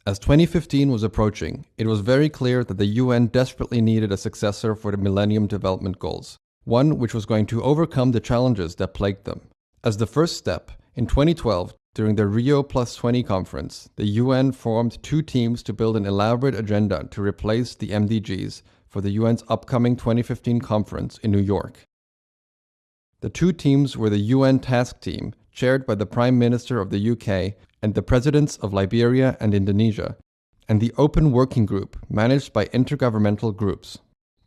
As 2015 was approaching, it was very clear that the UN desperately needed a successor for the Millennium Development Goals, one which was going to overcome the challenges that plagued them. As the first step, in 2012, during the Rio+20 conference, the UN formed two teams to build an elaborate agenda to replace the MDGs for the UN's upcoming 2015 conference in New York. The two teams were the UN Task Team, chaired by the Prime Minister of the UK and the Presidents of Liberia and Indonesia, and the Open Working Group, managed by intergovernmental groups.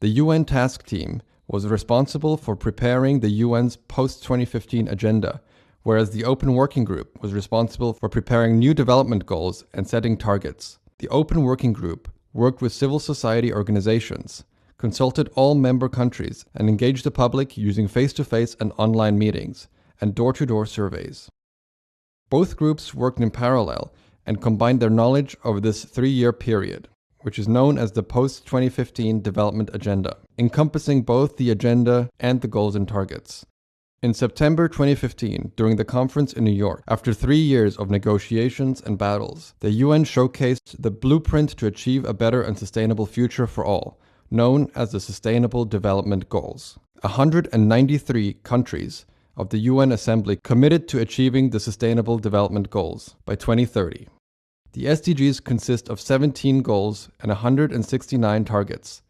The UN Task Team was responsible for preparing the UN's post-2015 agenda, whereas the Open Working Group was responsible for preparing new development goals and setting targets. The Open Working Group worked with civil society organizations, consulted all member countries, and engaged the public using face-to-face and online meetings and door-to-door surveys. Both groups worked in parallel and combined their knowledge over this 3-year period, which is known as the Post-2015 Development Agenda, encompassing both the agenda and the goals and targets. In September 2015, during the conference in New York, after 3 years of negotiations and battles, the UN showcased the blueprint to achieve a better and sustainable future for all, known as the Sustainable Development Goals. 193 countries of the UN Assembly committed to achieving the Sustainable Development Goals by 2030. The SDGs consist of 17 goals and 169 targets.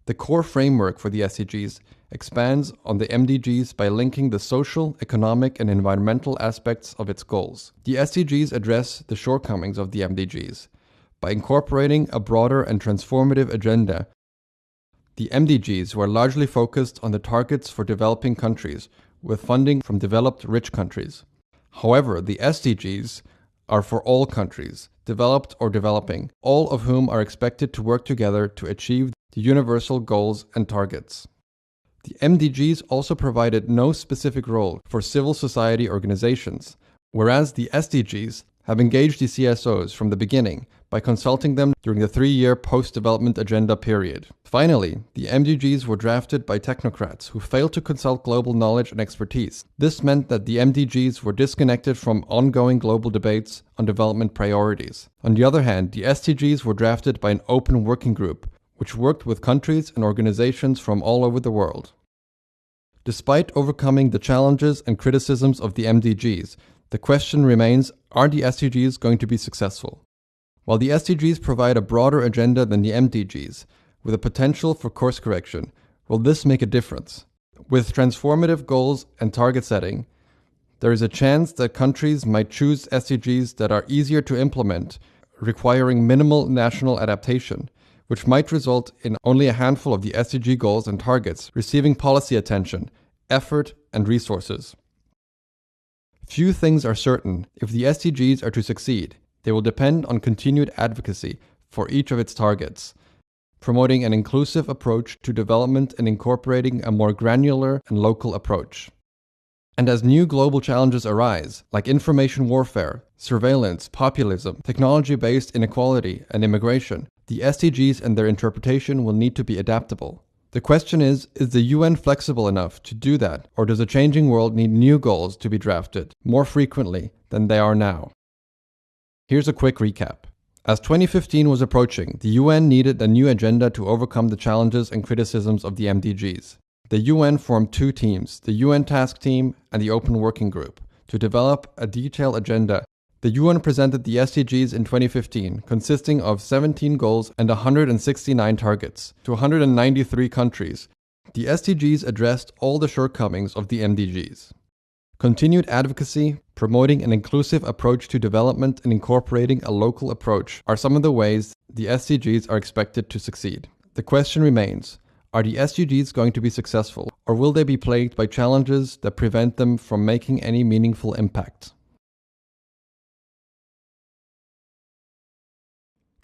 The core framework for the SDGs expands on the MDGs by linking the social, economic, and environmental aspects of its goals. The SDGs address the shortcomings of the MDGs by incorporating a broader and transformative agenda. The MDGs were largely focused on the targets for developing countries, with funding from developed rich countries. However, the SDGs are for all countries, developed or developing, all of whom are expected to work together to achieve the universal goals and targets. The MDGs also provided no specific role for civil society organizations, whereas the SDGs have engaged the CSOs from the beginning by consulting them during the 3-year post-development agenda period. Finally, the MDGs were drafted by technocrats who failed to consult global knowledge and expertise. This meant that the MDGs were disconnected from ongoing global debates on development priorities. On the other hand, the SDGs were drafted by an open working group, which worked with countries and organizations from all over the world. Despite overcoming the challenges and criticisms of the MDGs, the question remains, are the SDGs going to be successful? While the SDGs provide a broader agenda than the MDGs, with a potential for course correction, will this make a difference? With transformative goals and target setting, there is a chance that countries might choose SDGs that are easier to implement, requiring minimal national adaptation, which might result in only a handful of the SDG goals and targets receiving policy attention, effort, and resources. Few things are certain. If the SDGs are to succeed, they will depend on continued advocacy for each of its targets, promoting an inclusive approach to development and incorporating a more granular and local approach. And as new global challenges arise, like information warfare, surveillance, populism, technology-based inequality, and immigration, the SDGs and their interpretation will need to be adaptable. The question is the UN flexible enough to do that, or does a changing world need new goals to be drafted more frequently than they are now? Here's a quick recap. As 2015 was approaching, the UN needed a new agenda to overcome the challenges and criticisms of the MDGs. The UN formed two teams, the UN Task Team and the Open Working Group, to develop a detailed agenda. The UN presented the SDGs in 2015, consisting of 17 goals and 169 targets, to 193 countries. The SDGs addressed all the shortcomings of the MDGs. Continued advocacy, promoting an inclusive approach to development, and incorporating a local approach are some of the ways the SDGs are expected to succeed. The question remains, are the SDGs going to be successful, or will they be plagued by challenges that prevent them from making any meaningful impact?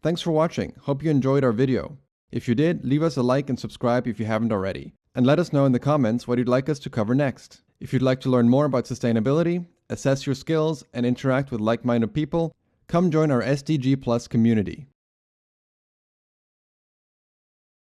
Thanks for watching. Hope you enjoyed our video. If you did, leave us a like and subscribe if you haven't already. And let us know in the comments what you'd like us to cover next. If you'd like to learn more about sustainability, assess your skills, and interact with like-minded people, come join our SDG Plus community.